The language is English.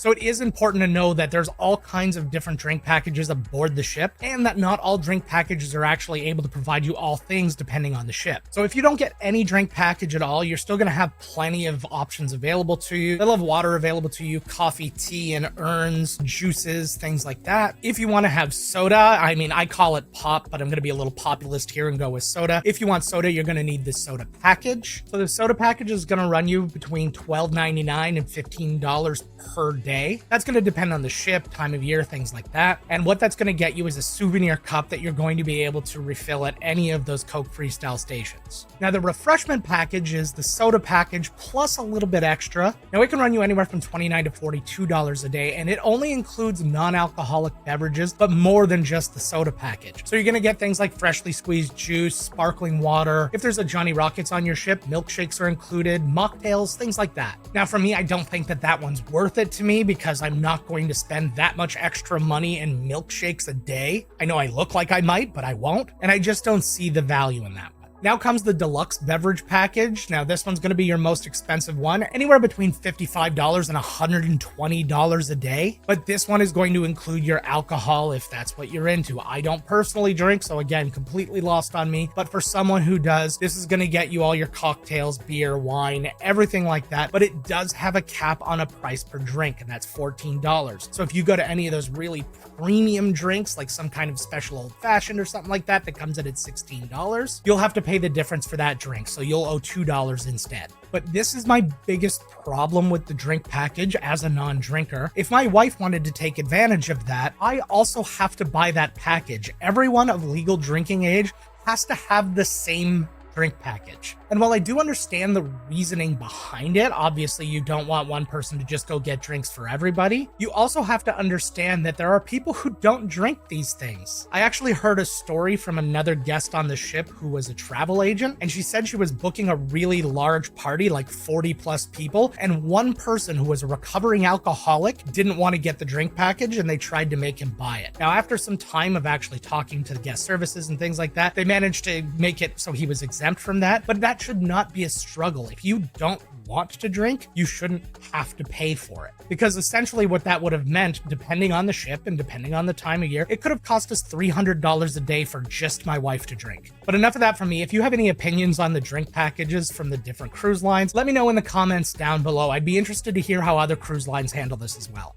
So it is important to know that there's all kinds of different drink packages aboard the ship, and that not all drink packages are actually able to provide you all things depending on the ship. So if you don't get any drink package at all, you're still going to have plenty of options available to you. They'll have water available to you, coffee, tea, and urns, juices, things like that. If you want to have soda, I mean, I call it pop, but I'm going to be a little populist here and go with soda. If you want soda, you're going to need this soda package. So the soda package is going to run you between $12.99 and $15 per day. That's going to depend on the ship, time of year, things like that. And what that's going to get you is a souvenir cup that you're going to be able to refill at any of those Coke Freestyle stations. Now, the refreshment package is the soda package plus a little bit extra. Now, it can run you anywhere from $29 to $42 a day, and it only includes non-alcoholic beverages, but more than just the soda package. So you're going to get things like freshly squeezed juice, sparkling water. If there's a Johnny Rockets on your ship, milkshakes are included, mocktails, things like that. Now, for me, I don't think that one's worth it to me because I'm not going to spend that much extra money in milkshakes a day. I know I look like I might, but I won't, and I just don't see the value in that. Now comes the deluxe beverage package. Now this one's going to be your most expensive one, anywhere between $55 and $120 a day. But this one is going to include your alcohol if that's what you're into. I don't personally drink, so again, completely lost on me. But for someone who does, this is going to get you all your cocktails, beer, wine, everything like that. But it does have a cap on a price per drink, and that's $14. So if you go to any of those really premium drinks, like some kind of special old fashioned or something like that comes in at $16, you'll have to pay the difference for that drink, so you'll owe $2 instead. But this is my biggest problem with the drink package as a non-drinker. If my wife wanted to take advantage of that, I also have to buy that package. Everyone of legal drinking age has to have the same drink package. And while I do understand the reasoning behind it, obviously you don't want one person to just go get drinks for everybody, you also have to understand that there are people who don't drink these things. I actually heard a story from another guest on the ship who was a travel agent, and she said she was booking a really large party, like 40 plus people, and one person who was a recovering alcoholic didn't want to get the drink package and they tried to make him buy it. Now, after some time of actually talking to the guest services and things like that, they managed to make it so he was exempt from that, but that should not be a struggle. If you don't want to drink, you shouldn't have to pay for it. Because essentially what that would have meant, depending on the ship and depending on the time of year, it could have cost us $300 a day for just my wife to drink. But enough of that from me. If you have any opinions on the drink packages from the different cruise lines, let me know in the comments down below. I'd be interested to hear how other cruise lines handle this as well.